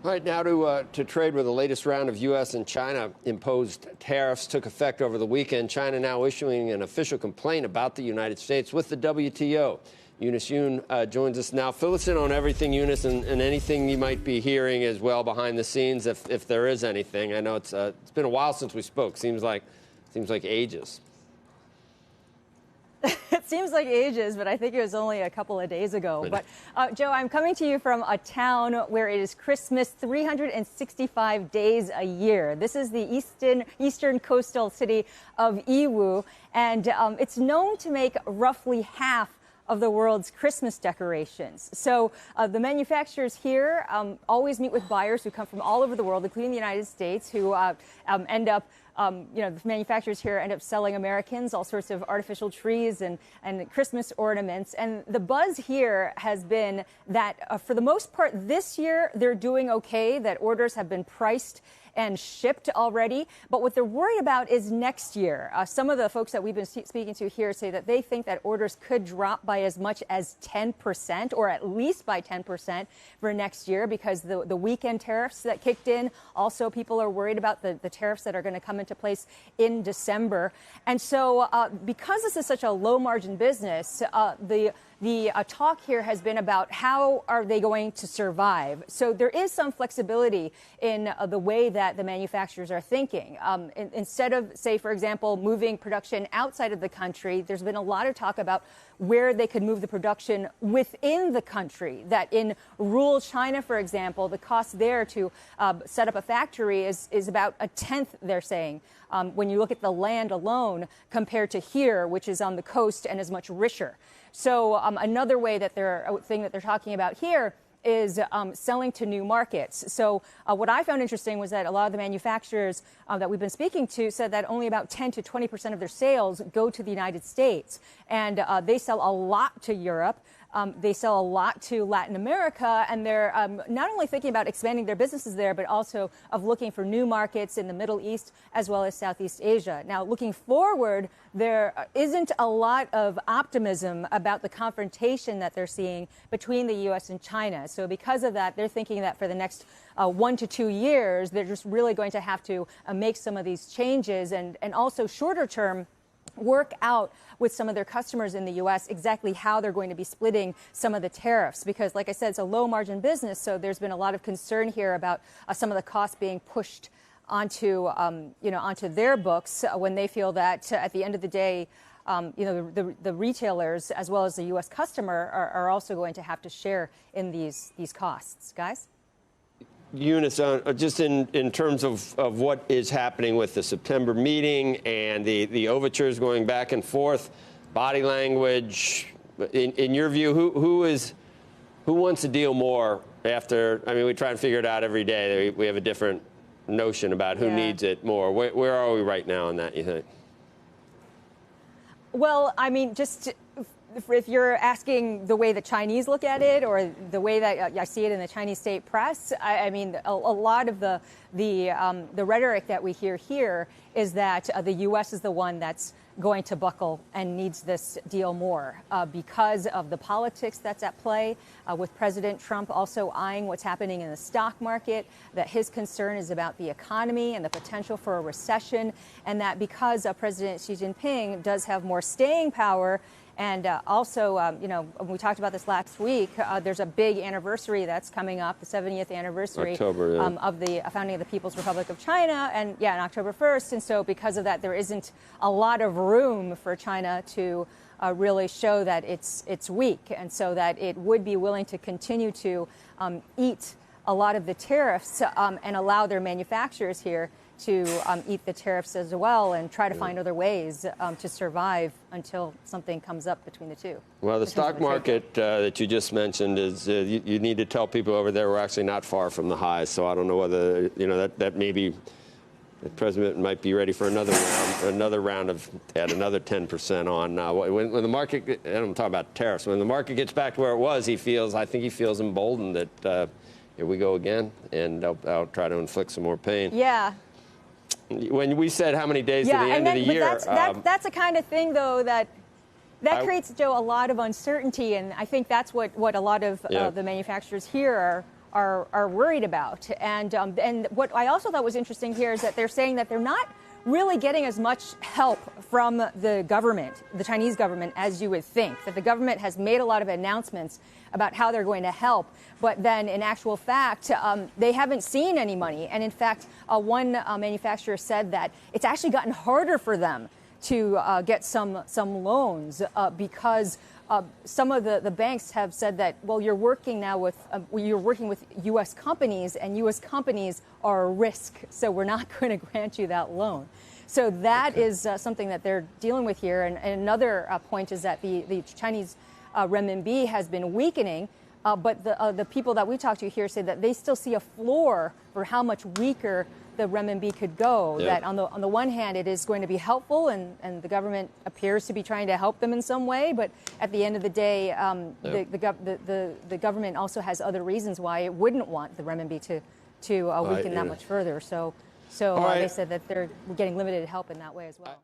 All right, now to trade, where the latest round of U.S. and China imposed tariffs took effect over the weekend. China now issuing an official complaint about the United States with the WTO. Eunice Yoon joins us now. Fill us in on everything, Eunice, and anything you might be hearing as well behind the scenes, if there is anything. I know it's been a while since we spoke. Seems like ages. It seems like ages, but I think it was only a couple of days ago. But, Joe, I'm coming to you from a town where it is Christmas 365 days a year. This is the eastern coastal city of Yiwu, and it's known to make roughly half of the world's Christmas decorations. So the manufacturers here always meet with buyers who come from all over the world, including the United States, who end up the manufacturers here end up selling Americans all sorts of artificial trees and Christmas ornaments. And the buzz here has been that for the most part this year, they're doing okay, that orders have been priced and shipped already. But what they're worried about is next year. Some of the folks that we've been speaking to here say that they think that orders could drop by as much as 10%, or at least by 10% for next year, because the weekend tariffs that kicked in. Also, people are worried about the tariffs that are going to come into place in December. And so because this is such a low margin business, the talk here has been about how are they going to survive. So there is some flexibility in the way that the manufacturers are thinking. Instead of, say, for example, moving production outside of the country, there's been a lot of talk about where they could move the production within the country. That in rural China, for example, the cost there to set up a factory is about a tenth, they're saying, when you look at the land alone compared to here, which is on the coast and is much richer. So another way that thing that they're talking about here is selling to new markets. So what I found interesting was that a lot of the manufacturers that we've been speaking to said that only about 10 to 20% of their sales go to the United States. And they sell a lot to Europe. They sell a lot to Latin America, and they're not only thinking about expanding their businesses there, but also of looking for new markets in the Middle East as well as Southeast Asia. Now, looking forward, there isn't a lot of optimism about the confrontation that they're seeing between the U.S. and China. So because of that, they're thinking that for the next 1 to 2 years, they're just really going to have to make some of these changes, and also shorter term, work out with some of their customers in the U.S. exactly how they're going to be splitting some of the tariffs. Because, like I said, it's a low margin business, so there's been a lot of concern here about some of the costs being pushed onto their books when they feel that at the end of the day, the retailers as well as the U.S. customer are also going to have to share in these costs. Guys? Eunice, just in terms of what is happening with the September meeting and the overtures going back and forth, body language, in your view, who wants to deal more after? I mean, we try and figure it out every day. We have a different notion about who needs it more. Where are we right now on that, you think? Well, I mean, just if you're asking the way the Chinese look at it, or the way that I see it in the Chinese state press, I mean, a lot of the rhetoric that we hear here is that the U.S. is the one that's going to buckle and needs this deal more because of the politics that's at play, with President Trump also eyeing what's happening in the stock market, that his concern is about the economy and the potential for a recession, and that because President Xi Jinping does have more staying power. And also, we talked about this last week. There's a big anniversary that's coming up, the 70th anniversary October, of the founding of the People's Republic of China, and on October 1st. And so because of that, there isn't a lot of room for China to really show that it's weak, and so that it would be willing to continue to eat a lot of the tariffs and allow their manufacturers here to eat the tariffs as well, and try to find other ways to survive until something comes up between the two. Well, the stock market that you just mentioned is you need to tell people over there we're actually not far from the highs. So I don't know whether that maybe the president might be ready for another round of at another 10% on. When the market, I'm talking about tariffs. When the market gets back to where it was, I think he feels emboldened that here we go again, and I'll try to inflict some more pain. Yeah. When we said how many days to the end of the year. That's the kind of thing, though, that creates, Joe, a lot of uncertainty. And I think that's what a lot of the manufacturers here are worried about. And what I also thought was interesting here is that they're saying that they're not really getting as much help from the government, the Chinese government, as you would think. That the government has made a lot of announcements about how they're going to help, but then in actual fact, they haven't seen any money. And in fact, one manufacturer said that it's actually gotten harder for them to get some loans because some of the banks have said that, well, you're working with U.S. companies, and U.S. companies are a risk, so we're not going to grant you that loan. So that is something that they're dealing with here. And another point is that the Chinese renminbi has been weakening, but the people that we talked to here say that they still see a floor for how much weaker the renminbi could go. Yep. That on the one hand, it is going to be helpful, and the government appears to be trying to help them in some way. But at the end of the day, the government also has other reasons why it wouldn't want the renminbi to weaken that much further. So All right. they said that they're getting limited help in that way as well.